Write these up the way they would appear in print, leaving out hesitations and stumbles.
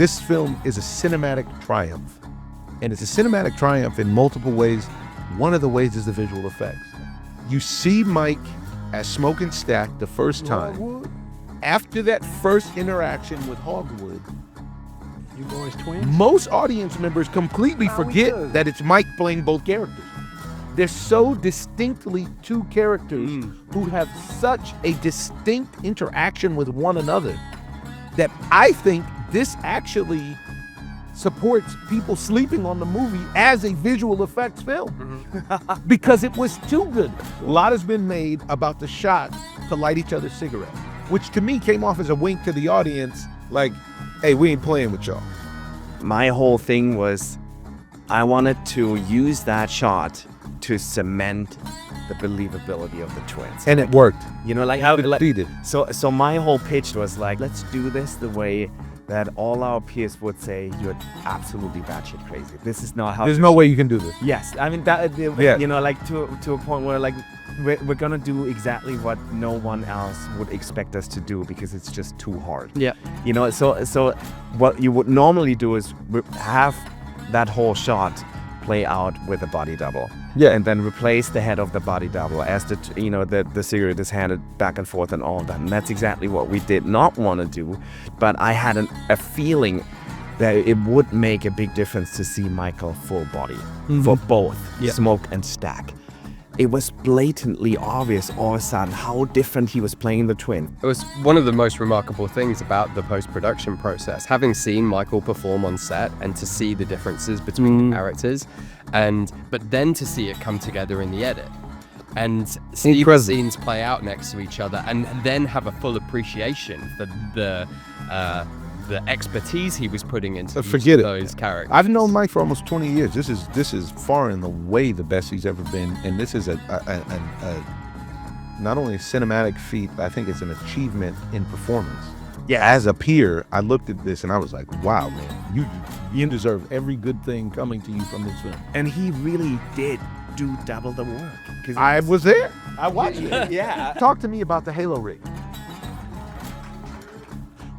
This film is a cinematic triumph. And it's a cinematic triumph in multiple ways. One of the ways is the visual effects. You see Mike as Smoke and Stack the first time. Hogwood. After that first interaction with Hogwood, You boys twins? most audience members completely forget that it's Mike playing both characters. They're so distinctly two characters who have such a distinct interaction with one another that I think this actually supports people sleeping on the movie as a visual effects film because it was too good. A lot has been made about the shot to light each other's cigarettes, which to me came off as a wink to the audience, like, hey, we ain't playing with y'all. My whole thing was I wanted to use that shot to cement the believability of the twins. And it worked. You know, like how Succeeded. so my whole pitch was like, let's do this the way that all our peers would say, you're absolutely batshit crazy. This is not how. There's no way you can do this. Yes, I mean that. Yeah. You know, like to a point where like we're gonna do exactly what no one else would expect us to do because it's just too hard. Yeah. You know, so what you would normally do is have that whole shot play out with a body double. Yeah. And then replace the head of the body double as the cigarette is handed back and forth and all of that. And that's exactly what we did not want to do. But I had a feeling that it would make a big difference to see Michael full body for both Smoke and Stack. It was blatantly obvious all of a sudden how different he was playing the twin. It was one of the most remarkable things about the post-production process, having seen Michael perform on set and to see the differences between the characters, but then to see it come together in the edit and see the scenes play out next to each other and then have a full appreciation for the expertise he was putting into those characters. I've known Mike for almost 20 years. This is far and away the best he's ever been, and this is a not only a cinematic feat, but I think it's an achievement in performance. Yeah, as a peer, I looked at this and I was like, wow, man, you deserve every good thing coming to you from this film. And he really did do double the work. I was there. I watched it. Yeah. Talk to me about the Halo rig.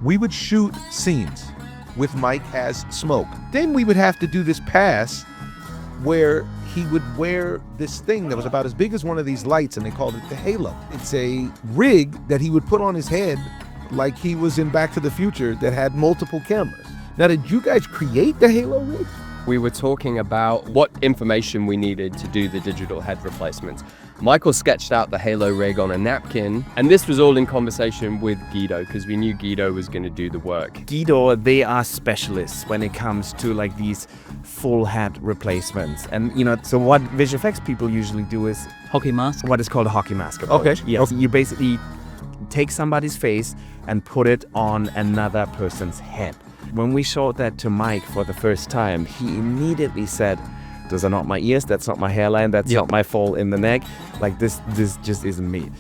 We would shoot scenes with Mike as Smoke. Then we would have to do this pass where he would wear this thing that was about as big as one of these lights, and they called it the Halo. It's a rig that he would put on his head like he was in Back to the Future that had multiple cameras. Now, did you guys create the Halo rig? We were talking about what information we needed to do the digital head replacements. Michael sketched out the Halo rig on a napkin, and this was all in conversation with Guido because we knew Guido was going to do the work. Guido, they are specialists when it comes to like these full head replacements. And you know, so what visual effects people usually do is Hockey mask. what is called a hockey mask approach. Okay. Yes. Okay. You basically take somebody's face and put it on another person's head. When we showed that to Mike for the first time, he immediately said, those are not my ears, that's not my hairline, that's not my fall in the neck. Like this just isn't me.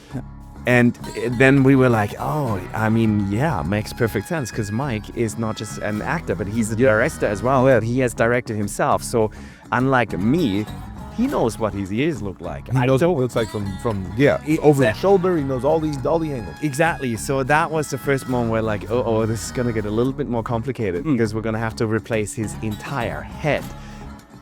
And then we were like, oh, I mean, yeah, makes perfect sense because Mike is not just an actor, but he's a director as well. Yeah. He has directed himself. So unlike me, he knows what his ears look like. He knows what it looks like from over his shoulder. He knows all the angles. Exactly. So that was the first moment where like, oh, this is going to get a little bit more complicated because we're going to have to replace his entire head.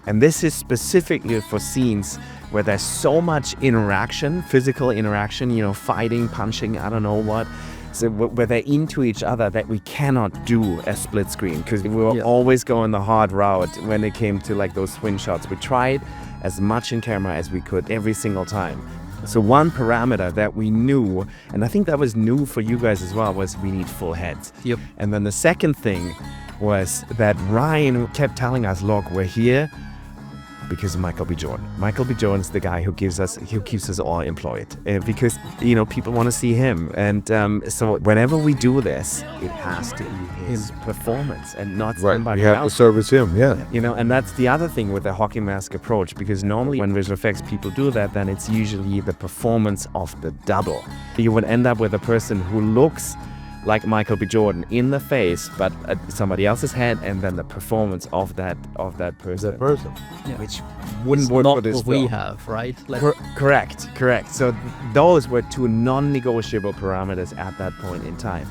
And this is specifically for scenes where there's so much interaction, physical interaction, you know, fighting, punching, I don't know what. So where they're into each other that we cannot do a split screen because we were always going the hard route when it came to like those twin shots. We tried as much in camera as we could every single time. So one parameter that we knew, and I think that was new for you guys as well, was we need full heads. Yep. And then the second thing was that Ryan kept telling us, look, we're here because of Michael B. Jordan. Michael B. Jordan's the guy who keeps us all employed because, you know, people want to see him. And so whenever we do this, it has to be his performance and not somebody else. We have to service him, You know, and that's the other thing with the hockey mask approach, because normally when visual effects people do that, then it's usually the performance of the double. You would end up with a person who looks like Michael B. Jordan in the face, but somebody else's head, and then the performance of that person. Which wouldn't work for this what film. we have, right? Like, Correct. So those were two non-negotiable parameters at that point in time.